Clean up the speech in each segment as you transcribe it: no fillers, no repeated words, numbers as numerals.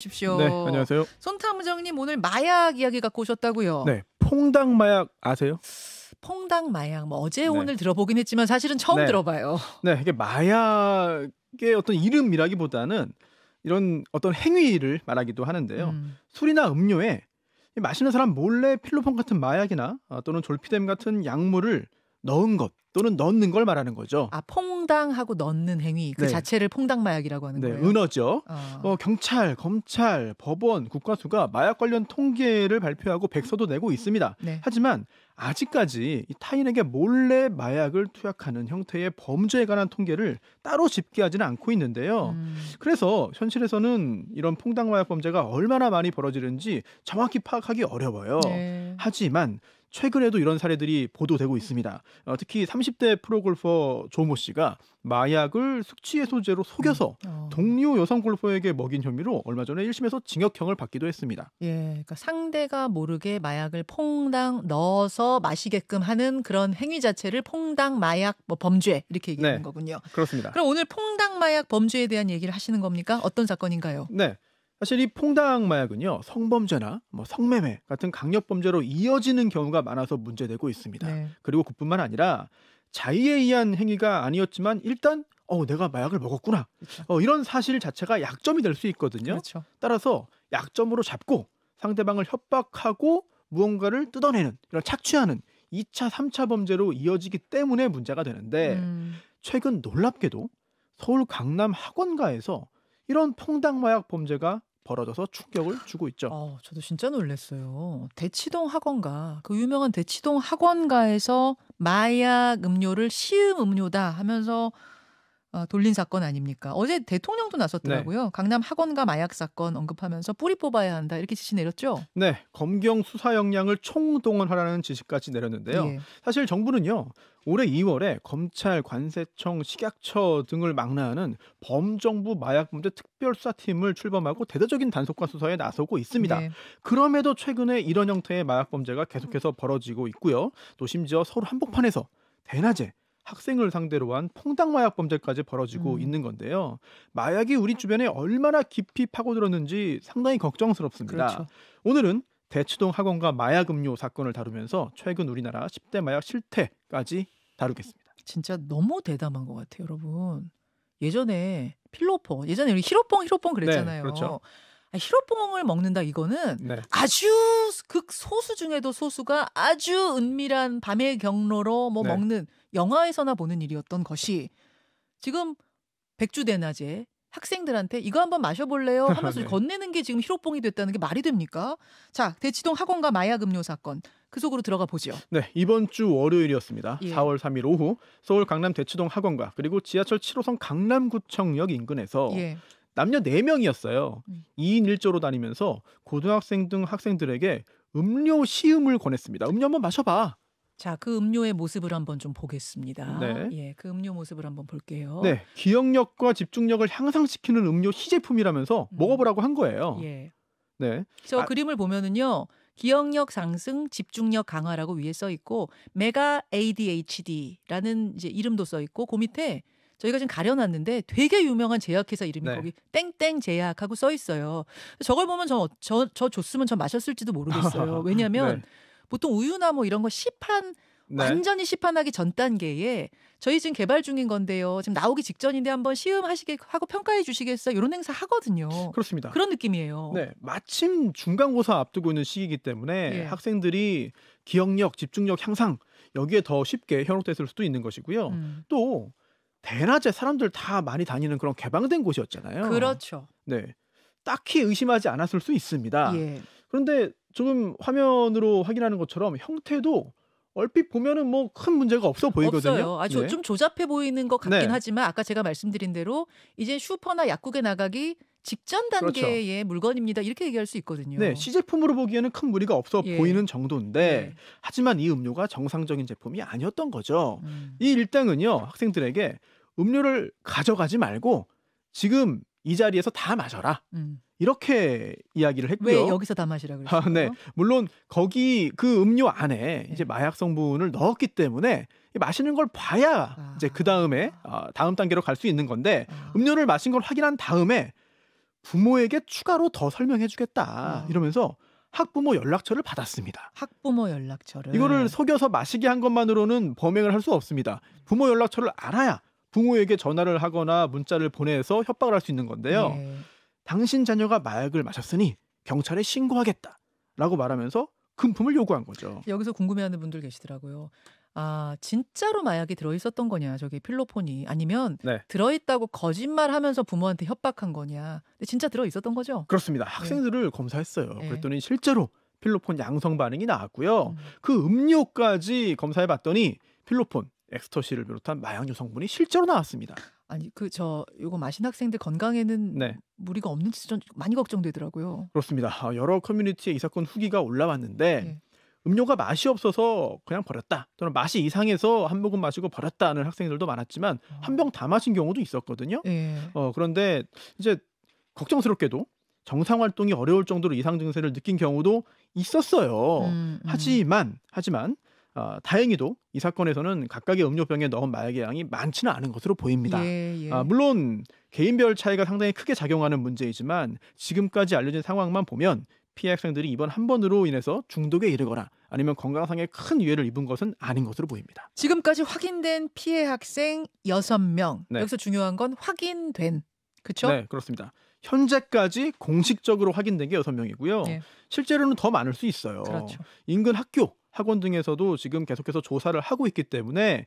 십시오. 네, 안녕하세요. 손탐정님 오늘 마약 이야기 갖고 오셨다고요? 네, 퐁당 마약 아세요? 퐁당 마약. 뭐 어제 네. 오늘 들어보긴 했지만 사실은 처음 네. 들어봐요. 네, 이게 마약의 어떤 이름이라기보다는 이런 어떤 행위를 말하기도 하는데요. 술이나 음료에 마시는 사람 몰래 필로폰 같은 마약이나 또는 졸피뎀 같은 약물을 넣은 것 또는 넣는 걸 말하는 거죠. 아, 퐁당하고 넣는 행위 그 네. 자체를 퐁당 마약이라고 하는 네, 거예요. 은어죠. 경찰, 검찰, 법원, 국가수가 마약 관련 통계를 발표하고 백서도 내고 있습니다. 네. 하지만 아직까지 이 타인에게 몰래 마약을 투약하는 형태의 범죄에 관한 통계를 따로 집계하지는 않고 있는데요. 그래서 현실에서는 이런 퐁당 마약 범죄가 얼마나 많이 벌어지는지 정확히 파악하기 어려워요. 네. 하지만 최근에도 이런 사례들이 보도되고 있습니다. 특히 30대 프로골퍼 조모 씨가 마약을 숙취해소제로 속여서 동료 여성 골퍼에게 먹인 혐의로 얼마 전에 1심에서 징역형을 받기도 했습니다. 예, 그러니까 상대가 모르게 마약을 퐁당 넣어서 마시게끔 하는 그런 행위 자체를 퐁당 마약 범죄 이렇게 얘기하는 네, 거군요. 그렇습니다. 그럼 오늘 퐁당 마약 범죄에 대한 얘기를 하시는 겁니까? 어떤 사건인가요? 네. 사실 이 퐁당 마약은요, 성범죄나 성매매 같은 강력범죄로 이어지는 경우가 많아서 문제되고 있습니다. 네. 그리고 그뿐만 아니라 자의에 의한 행위가 아니었지만 일단 내가 마약을 먹었구나. 그렇죠. 이런 사실 자체가 약점이 될 수 있거든요. 그렇죠. 따라서 약점으로 잡고 상대방을 협박하고 무언가를 뜯어내는 이런 착취하는 2차, 3차 범죄로 이어지기 때문에 문제가 되는데 최근 놀랍게도 서울 강남 학원가에서 이런 퐁당 마약 범죄가 벌어져서 충격을 주고 있죠. 저도 진짜 놀랐어요. 대치동 학원가, 그 유명한 대치동 학원가에서 마약 음료를 시음 음료다 하면서 돌린 사건 아닙니까? 어제 대통령도 나섰더라고요. 네. 강남 학원가 마약 사건 언급하면서 뿌리 뽑아야 한다 이렇게 지시 내렸죠? 네, 검경 수사 역량을 총동원하라는 지시까지 내렸는데요. 예. 사실 정부는요, 올해 2월에 검찰, 관세청, 식약처 등을 망라하는 범정부 마약범죄 특별수사팀을 출범하고 대대적인 단속과 수사에 나서고 있습니다. 네. 그럼에도 최근에 이런 형태의 마약범죄가 계속해서 벌어지고 있고요. 또 심지어 서울 한복판에서 대낮에 학생을 상대로 한 퐁당 마약 범죄까지 벌어지고 있는 건데요. 마약이 우리 주변에 얼마나 깊이 파고들었는지 상당히 걱정스럽습니다. 그렇죠. 오늘은 대치동 학원가 마약 음료 사건을 다루면서 최근 우리나라 10대 마약 실태까지 다루겠습니다. 진짜 너무 대담한 것 같아요, 여러분. 예전에 필로폰, 예전에 우리 히로뽕 그랬잖아요. 네, 그렇죠. 히로뽕을 먹는다 이거는 네. 아주 극소수 중에도 소수가 아주 은밀한 밤의 경로로 네. 먹는 영화에서나 보는 일이었던 것이 지금 백주대낮에 학생들한테 이거 한번 마셔볼래요? 하면서 네. 건네는 게 지금 히로뽕이 됐다는 게 말이 됩니까? 자, 대치동 학원가 마약 음료 사건 그 속으로 들어가 보죠. 네, 이번 주 월요일이었습니다. 예. 4월 3일 오후 서울 강남 대치동 학원가 그리고 지하철 7호선 강남구청역 인근에서 예. 남녀 4명이었어요. 2인 1조로 다니면서 고등학생 등 학생들에게 음료 시음을 권했습니다. 음료 한번 마셔봐. 자, 그 음료의 모습을 한번 좀 보겠습니다. 네. 예, 그 음료 모습을 한번 볼게요. 네, 기억력과 집중력을 향상시키는 음료 시제품이라면서 먹어보라고 한 거예요. 예. 네, 저 그림을 보면은요. 기억력 상승, 집중력 강화라고 위에 써 있고 메가 ADHD라는 이제 이름도 써 있고 그 밑에 저희가 지금 가려놨는데 되게 유명한 제약회사 이름이 네. 거기 땡땡 제약하고 써 있어요. 저걸 보면 저 줬으면 저 마셨을지도 모르겠어요. 왜냐하면 네. 보통 우유나 뭐 이런 거 시판 네. 완전히 시판하기 전 단계에 저희 지금 개발 중인 건데요. 지금 나오기 직전인데 한번 시음하시게 하고 평가해 주시겠어요? 이런 행사 하거든요. 그렇습니다. 그런 느낌이에요. 네, 마침 중간고사 앞두고 있는 시기이기 때문에 예. 학생들이 기억력, 집중력 향상 여기에 더 쉽게 현혹됐을 수도 있는 것이고요. 또 대낮에 사람들 다 많이 다니는 그런 개방된 곳이었잖아요. 그렇죠. 네, 딱히 의심하지 않았을 수 있습니다. 예. 그런데 조금 화면으로 확인하는 것처럼 형태도 얼핏 보면은 뭐 큰 문제가 없어 보이거든요. 없어요. 네. 좀 조잡해 보이는 것 같긴 네. 하지만 아까 제가 말씀드린 대로 이제 슈퍼나 약국에 나가기 직전 단계의 물건입니다. 이렇게 얘기할 수 있거든요. 네, 시제품으로 보기에는 큰 무리가 없어 예. 보이는 정도인데 예. 하지만 이 음료가 정상적인 제품이 아니었던 거죠. 이 일당은요, 학생들에게 음료를 가져가지 말고 지금 이 자리에서 다 마셔라. 이렇게 이야기를 했고요. 왜 여기서 다 마시라 그랬어요? 네, 물론 거기 그 음료 안에 이제 마약 성분을 넣었기 때문에 마시는 걸 봐야 이제 그 다음에 다음 단계로 갈 수 있는 건데 음료를 마신 걸 확인한 다음에 부모에게 추가로 더 설명해주겠다 이러면서 학부모 연락처를 받았습니다. 학부모 연락처를. 이거를 속여서 마시게 한 것만으로는 범행을 할 수 없습니다. 부모 연락처를 알아야 부모에게 전화를 하거나 문자를 보내서 협박을 할 수 있는 건데요. 예. 당신 자녀가 마약을 마셨으니 경찰에 신고하겠다라고 말하면서 금품을 요구한 거죠. 여기서 궁금해하는 분들 계시더라고요. 아, 진짜로 마약이 들어있었던 거냐, 저기 필로폰이. 아니면 네. 들어있다고 거짓말하면서 부모한테 협박한 거냐. 근데 진짜 들어있었던 거죠? 그렇습니다. 학생들을 검사했어요. 예. 그랬더니 실제로 필로폰 양성 반응이 나왔고요. 그 음료까지 검사해봤더니 필로폰, 엑스터시를 비롯한 마약류 성분이 실제로 나왔습니다. 아니 요거 마신 학생들 건강에는 네. 무리가 없는지 좀 많이 걱정되더라고요. 그렇습니다. 여러 커뮤니티에 이 사건 후기가 올라왔는데 예. 음료가 맛이 없어서 그냥 버렸다 또는 맛이 이상해서 한 모금 마시고 버렸다는 학생들도 많았지만 한 병 다 마신 경우도 있었거든요. 예. 그런데 이제 걱정스럽게도 정상 활동이 어려울 정도로 이상 증세를 느낀 경우도 있었어요. 하지만 다행히도 이 사건에서는 각각의 음료병에 넣은 마약의 양이 많지는 않은 것으로 보입니다. 예. 물론 개인별 차이가 상당히 크게 작용하는 문제이지만 지금까지 알려진 상황만 보면 피해 학생들이 이번 한 번으로 인해서 중독에 이르거나 아니면 건강상에 큰 위해를 입은 것은 아닌 것으로 보입니다. 지금까지 확인된 피해 학생 6명. 네. 여기서 중요한 건 확인된. 그렇죠? 네, 그렇습니다. 현재까지 공식적으로 확인된 게 6명이고요. 예. 실제로는 더 많을 수 있어요. 그렇죠. 인근 학교, 학원 등에서도 지금 계속해서 조사를 하고 있기 때문에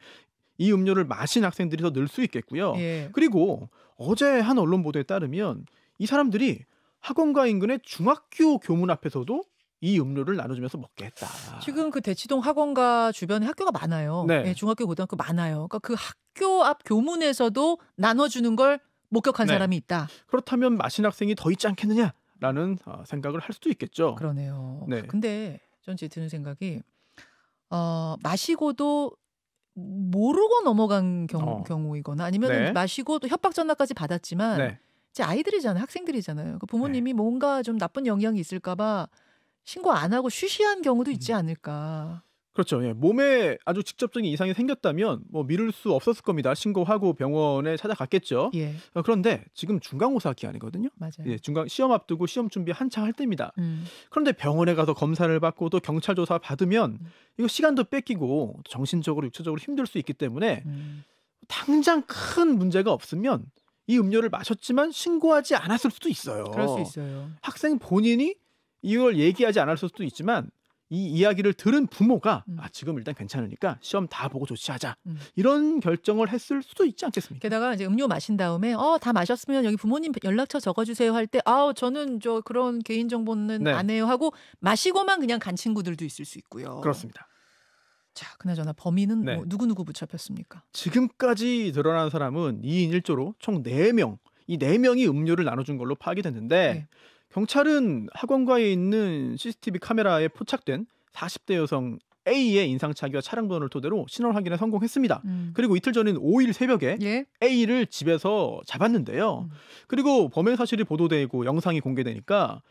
이 음료를 마신 학생들이 더 늘 수 있겠고요. 예. 그리고 어제 한 언론 보도에 따르면 이 사람들이 학원가 인근의 중학교 교문 앞에서도 이 음료를 나눠주면서 먹게 했다. 지금 그 대치동 학원가 주변에 학교가 많아요. 네. 예, 중학교, 고등학교 많아요. 그러니까 그 학교 앞 교문에서도 나눠주는 걸 목격한 네. 사람이 있다. 그렇다면 마신 학생이 더 있지 않겠느냐라는 생각을 할 수도 있겠죠. 그러네요. 네. 근데 전 제 드는 생각이 마시고도 모르고 넘어간 경우이거나 아니면 네. 마시고 또 협박 전화까지 받았지만 네. 이제 아이들이잖아요. 학생들이잖아요. 그 부모님이 뭔가 좀 나쁜 영향이 있을까 봐 신고 안 하고 쉬쉬한 경우도 있지 않을까. 그렇죠. 예. 몸에 아주 직접적인 이상이 생겼다면 뭐 미룰 수 없었을 겁니다. 신고하고 병원에 찾아갔겠죠. 예, 그런데 지금 중간고사 기간이거든요. 맞아요. 예, 중간 시험 앞두고 시험 준비 한창 할 때입니다. 그런데 병원에 가서 검사를 받고 또 경찰 조사 받으면 이거 시간도 뺏기고 정신적으로 육체적으로 힘들 수 있기 때문에 당장 큰 문제가 없으면 이 음료를 마셨지만 신고하지 않았을 수도 있어요. 그럴 수 있어요. 학생 본인이 이걸 얘기하지 않았을 수도 있지만 이 이야기를 들은 부모가 지금 일단 괜찮으니까 시험 다 보고 조치하자. 이런 결정을 했을 수도 있지 않겠습니까? 게다가 이제 음료 마신 다음에 다 마셨으면 여기 부모님 연락처 적어주세요 할 때 저는 그런 개인 정보는 네. 안 해요 하고 마시고만 그냥 간 친구들도 있을 수 있고요. 그렇습니다. 자, 그나저나 범인은 네. 뭐 누구 붙잡혔습니까? 지금까지 드러난 사람은 2인 1조로 총 4명. 이 4명이 음료를 나눠준 걸로 파악이 됐는데 네. 경찰은 학원가에 있는 CCTV 카메라에 포착된 40대 여성 A의 인상착의와 차량 번호를 토대로 신원 확인에 성공했습니다. 그리고 이틀 전인 5일 새벽에 예? A를 집에서 잡았는데요. 그리고 범행 사실이 보도되고 영상이 공개되니까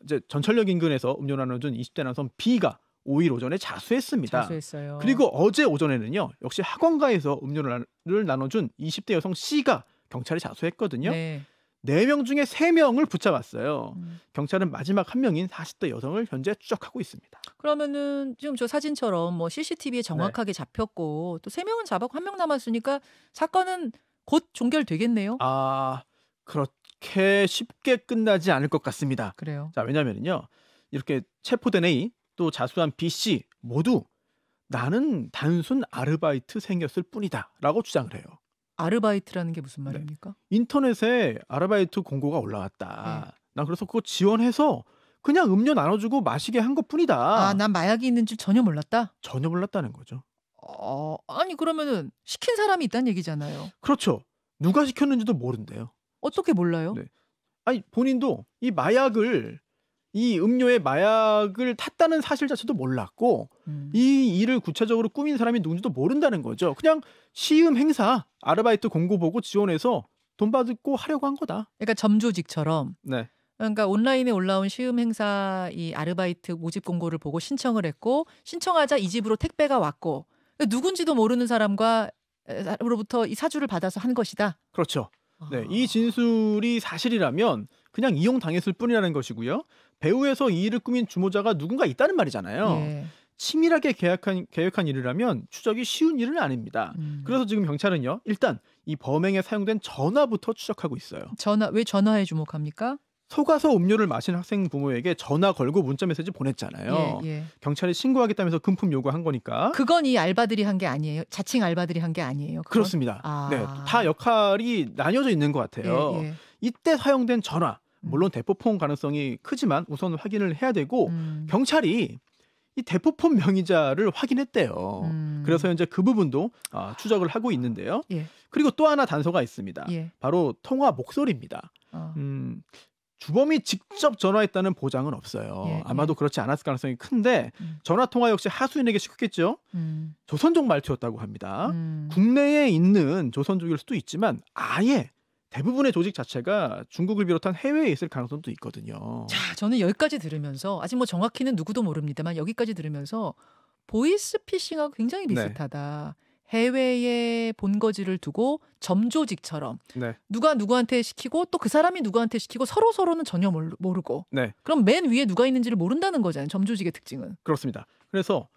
이제 전철역 인근에서 음료 나눠준 20대 남성 B가 5일 오전에 자수했습니다. 자수했어요. 그리고 어제 오전에는요. 역시 학원가에서 음료를 나눠준 20대 여성 C가 경찰에 자수했거든요. 네. 4명 중에 3명을 붙잡았어요. 경찰은 마지막 1명인 40대 여성을 현재 추적하고 있습니다. 그러면은 지금 저 사진처럼 뭐 CCTV에 정확하게 잡혔고 또 3명은 잡았고 1명 남았으니까 사건은 곧 종결되겠네요. 그렇게 쉽게 끝나지 않을 것 같습니다. 그래요. 자, 왜냐면은요. 이렇게 체포된 A 또 자수한 B, C 모두 나는 단순 아르바이트생이었을 뿐이다라고 주장을 해요. 아르바이트라는 게 무슨 말입니까? 인터넷에 아르바이트 공고가 올라왔다. 난 그래서 그거 지원해서 그냥 음료 나눠주고 마시게 한 것뿐이다. 난 마약이 있는 줄 전혀 몰랐다? 전혀 몰랐다는 거죠. 아니 그러면은 시킨 사람이 있다는 얘기잖아요. 그렇죠. 누가 시켰는지도 모른대요. 어떻게 몰라요? 네. 아니 본인도 이 음료에 마약을 탔다는 사실 자체도 몰랐고 이 일을 구체적으로 꾸민 사람이 누군지도 모른다는 거죠. 그냥 시음 행사 아르바이트 공고 보고 지원해서 돈 받고 하려고 한 거다. 그러니까 점조직처럼. 네. 그러니까 온라인에 올라온 시음 행사 이 아르바이트 모집 공고를 보고 신청을 했고 신청하자 이 집으로 택배가 왔고 누군지도 모르는 사람으로부터 이 사주를 받아서 한 것이다. 그렇죠. 네, 이 진술이 사실이라면 그냥 이용당했을 뿐이라는 것이고요. 배후에서 이 일을 꾸민 주모자가 누군가 있다는 말이잖아요. 예. 치밀하게 계획한 일이라면 추적이 쉬운 일은 아닙니다. 그래서 지금 경찰은요. 일단 이 범행에 사용된 전화부터 추적하고 있어요. 왜 전화에 주목합니까? 속아서 음료를 마신 학생 부모에게 전화 걸고 문자메시지 보냈잖아요. 예. 경찰이 신고하겠다면서 금품 요구한 거니까. 그건 이 알바들이 한 게 아니에요. 자칭 알바들이 한 게 아니에요. 그건? 그렇습니다. 네, 다 역할이 나뉘어져 있는 것 같아요. 예. 이때 사용된 전화, 물론 대포폰 가능성이 크지만 우선 확인을 해야 되고 경찰이 이 대포폰 명의자를 확인했대요. 그래서 현재 그 부분도 추적을 하고 있는데요. 예. 그리고 또 하나 단서가 있습니다. 예. 바로 통화 목소리입니다. 주범이 직접 전화했다는 보장은 없어요. 예. 아마도 그렇지 않았을 가능성이 큰데 전화 통화 역시 하수인에게 시켰겠죠. 조선족 말투였다고 합니다. 국내에 있는 조선족일 수도 있지만 아예 대부분의 조직 자체가 중국을 비롯한 해외에 있을 가능성도 있거든요. 자, 저는 여기까지 들으면서 아직 뭐 정확히는 누구도 모릅니다만 여기까지 들으면서 보이스피싱하고 굉장히 비슷하다. 해외에 본거지를 두고 점조직처럼 네. 누가 누구한테 시키고 또 그 사람이 누구한테 시키고 서로는 전혀 모르고 네. 그럼 맨 위에 누가 있는지를 모른다는 거잖아요. 점조직의 특징은. 그렇습니다. 그래서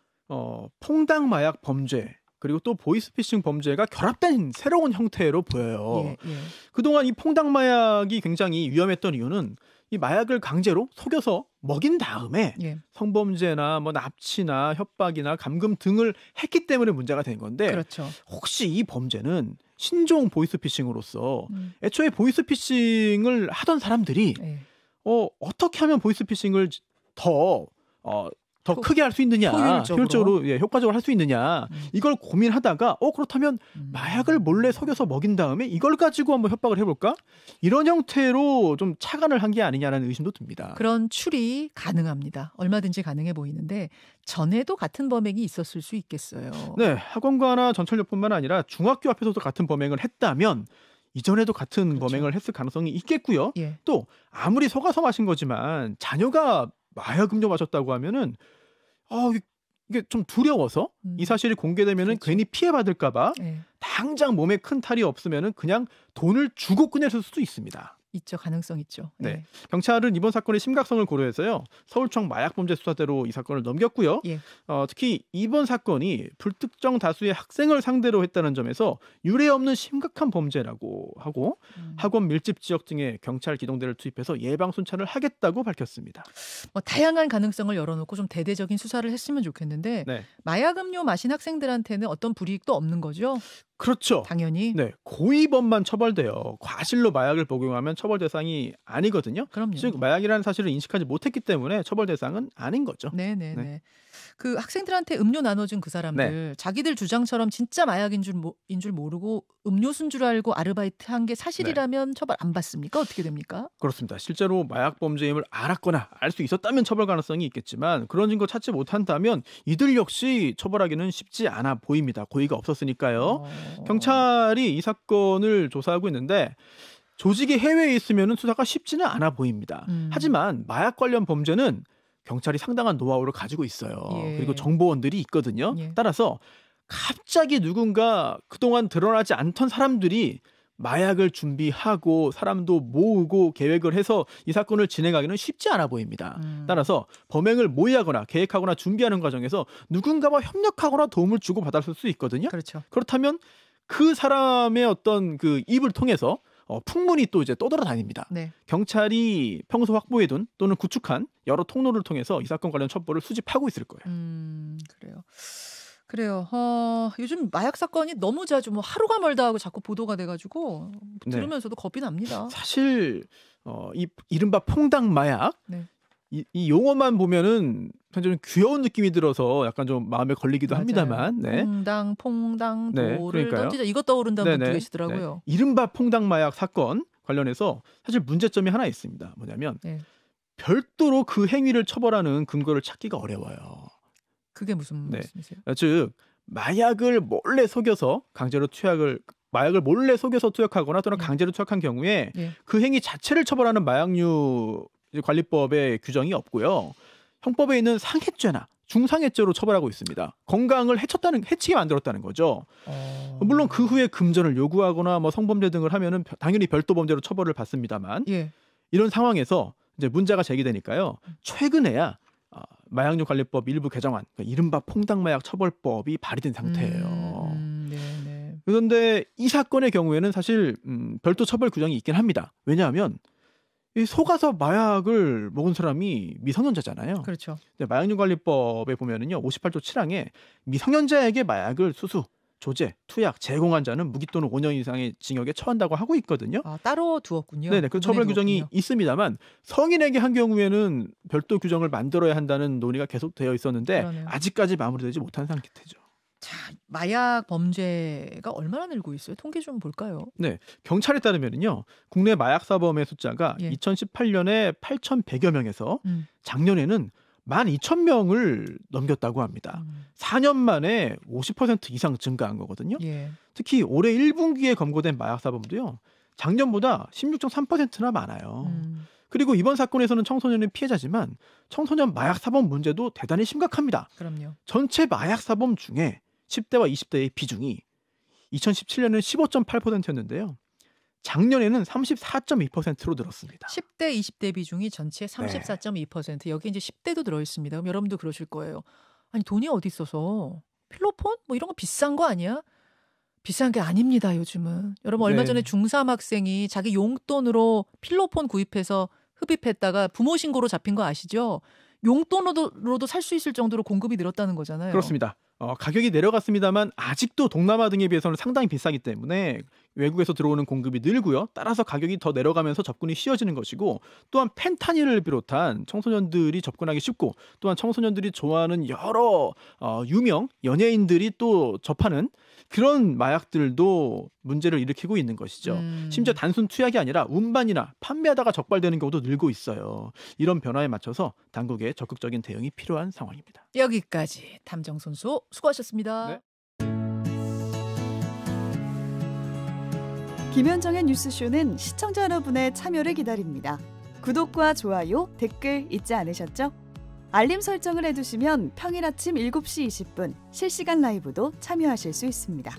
퐁당 마약 범죄 그리고 또 보이스피싱 범죄가 결합된 새로운 형태로 보여요. 예. 그동안 이 퐁당 마약이 굉장히 위험했던 이유는 이 마약을 강제로 속여서 먹인 다음에 성범죄나 뭐 납치나 협박이나 감금 등을 했기 때문에 문제가 된 건데 그렇죠. 혹시 이 범죄는 신종 보이스피싱으로서 애초에 보이스피싱을 하던 사람들이 어떻게 하면 보이스피싱을 더 크게 할 수 있느냐, 효율적으로 효과적으로 할 수 있느냐 이걸 고민하다가 그렇다면 마약을 몰래 속여서 먹인 다음에 이걸 가지고 한번 협박을 해볼까? 이런 형태로 좀 착안을 한 게 아니냐라는 의심도 듭니다. 그런 추리 가능합니다. 얼마든지 가능해 보이는데 전에도 같은 범행이 있었을 수 있겠어요. 네, 학원가나 전철역뿐만 아니라 중학교 앞에서도 같은 범행을 했다면 이전에도 같은 범행을 했을 가능성이 있겠고요. 또 아무리 속아서 마신 거지만 자녀가 마약 음료 마셨다고 하면은 이게 좀 두려워서 이 사실이 공개되면은 괜히 피해받을까봐 당장 몸에 큰 탈이 없으면은 그냥 돈을 주고 꺼냈을 수도 있습니다. 있죠. 가능성 있죠. 네. 경찰은 이번 사건의 심각성을 고려해서요. 서울청 마약범죄수사대로 이 사건을 넘겼고요. 특히 이번 사건이 불특정 다수의 학생을 상대로 했다는 점에서 유례없는 심각한 범죄라고 하고 학원 밀집 지역 등에 경찰 기동대를 투입해서 예방 순찰을 하겠다고 밝혔습니다. 다양한 가능성을 열어놓고 좀 대대적인 수사를 했으면 좋겠는데 마약 음료 마신 학생들한테는 어떤 불이익도 없는 거죠? 그렇죠. 당연히. 네, 고의범만 처벌돼요. 과실로 마약을 복용하면 처벌 대상이 아니거든요. 그럼요. 즉 마약이라는 사실을 인식하지 못했기 때문에 처벌 대상은 아닌 거죠. 네. 그 학생들한테 음료 나눠준 그 사람들 자기들 주장처럼 진짜 마약인 줄 모르고 음료수인 줄 알고 아르바이트한 게 사실이라면 처벌 안 받습니까? 어떻게 됩니까? 그렇습니다. 실제로 마약 범죄임을 알았거나 알 수 있었다면 처벌 가능성이 있겠지만 그런 증거 찾지 못한다면 이들 역시 처벌하기는 쉽지 않아 보입니다. 고의가 없었으니까요. 경찰이 이 사건을 조사하고 있는데 조직이 해외에 있으면 수사가 쉽지는 않아 보입니다. 하지만 마약 관련 범죄는 경찰이 상당한 노하우를 가지고 있어요. 그리고 정보원들이 있거든요. 따라서 갑자기 누군가 그동안 드러나지 않던 사람들이 마약을 준비하고 사람도 모으고 계획을 해서 이 사건을 진행하기는 쉽지 않아 보입니다. 따라서 범행을 모의하거나 계획하거나 준비하는 과정에서 누군가와 협력하거나 도움을 주고 받았을 수 있거든요. 그렇죠. 그렇다면 그 사람의 어떤 그 입을 통해서 풍문이 또 이제 떠돌아다닙니다. 경찰이 평소 확보해둔 또는 구축한 여러 통로를 통해서 이 사건 관련 첩보를 수집하고 있을 거예요. 그래요. 요즘 마약 사건이 너무 자주 하루가 멀다 하고 자꾸 보도가 돼가지고 들으면서도 겁이 납니다. 사실 이 이른바 퐁당 마약 이 용어만 보면은 좀 귀여운 느낌이 들어서 약간 좀 마음에 걸리기도 합니다만. 퐁당 돌을 던지자 이거 떠오른다는 분도 계시더라고요. 이른바 퐁당 마약 사건 관련해서 사실 문제점이 하나 있습니다. 뭐냐면 별도로 그 행위를 처벌하는 근거를 찾기가 어려워요. 그게 무슨 말씀이세요? 즉 마약을 몰래 속여서 마약을 몰래 속여서 투약하거나 또는 강제로 투약한 경우에 그 행위 자체를 처벌하는 마약류 관리법의 규정이 없고요. 형법에 있는 상해죄나 중상해죄로 처벌하고 있습니다. 건강을 해치게 만들었다는 거죠. 물론 그 후에 금전을 요구하거나 성범죄 등을 하면은 당연히 별도 범죄로 처벌을 받습니다만 이런 상황에서 이제 문제가 제기되니까요. 최근에야 마약류 관리법 일부 개정안, 그러니까 이른바 퐁당마약 처벌법이 발의된 상태예요. 네네. 그런데 이 사건의 경우에는 사실 별도 처벌 규정이 있긴 합니다. 왜냐하면 이 속아서 마약을 먹은 사람이 미성년자잖아요. 그렇죠. 마약류 관리법에 보면은요, 58조 7항에 미성년자에게 마약을 수수, 조제, 투약, 제공한 자는 무기 또는 5년 이상의 징역에 처한다고 하고 있거든요. 따로 두었군요. 네네, 그 처벌 규정이 있습니다만 성인에게 한 경우에는 별도 규정을 만들어야 한다는 논의가 계속되어 있었는데 그러네요. 아직까지 마무리되지 못한 상태죠. 자, 마약 범죄가 얼마나 늘고 있어요? 통계 좀 볼까요? 네, 경찰에 따르면요, 국내 마약 사범의 숫자가 2018년에 8,100여 명에서 작년에는 12,000명을 넘겼다고 합니다. 4년 만에 50% 이상 증가한 거거든요. 특히 올해 1분기에 검거된 마약 사범도요, 작년보다 16.3%나 많아요. 그리고 이번 사건에서는 청소년이 피해자지만 청소년 마약 사범 문제도 대단히 심각합니다. 그럼요. 전체 마약 사범 중에 10대와 20대의 비중이 2017년에는 15.8%였는데요. 작년에는 34.2%로 늘었습니다. 10대, 20대 비중이 전체 34.2%. 여기 이제 10대도 들어있습니다. 그럼 여러분도 그러실 거예요. 아니 돈이 어디 있어서 필로폰? 뭐 이런 거 비싼 거 아니야? 비싼 게 아닙니다. 요즘은. 여러분 얼마 전에 중3 학생이 자기 용돈으로 필로폰 구입해서 흡입했다가 부모 신고로 잡힌 거 아시죠? 용돈으로도 살 수 있을 정도로 공급이 늘었다는 거잖아요. 그렇습니다. 가격이 내려갔습니다만 아직도 동남아 등에 비해서는 상당히 비싸기 때문에 외국에서 들어오는 공급이 늘고요. 따라서 가격이 더 내려가면서 접근이 쉬워지는 것이고, 또한 펜타닐을 비롯한 청소년들이 접근하기 쉽고, 또한 청소년들이 좋아하는 여러 유명 연예인들이 또 접하는 그런 마약들도 문제를 일으키고 있는 것이죠. 심지어 단순 투약이 아니라 운반이나 판매하다가 적발되는 경우도 늘고 있어요. 이런 변화에 맞춰서 당국의 적극적인 대응이 필요한 상황입니다. 여기까지 탐정선수 수고하셨습니다. 네. 김현정의 뉴스쇼는 시청자 여러분의 참여를 기다립니다. 구독과 좋아요, 댓글 잊지 않으셨죠? 알림 설정을 해두시면 평일 아침 7시 20분 실시간 라이브도 참여하실 수 있습니다.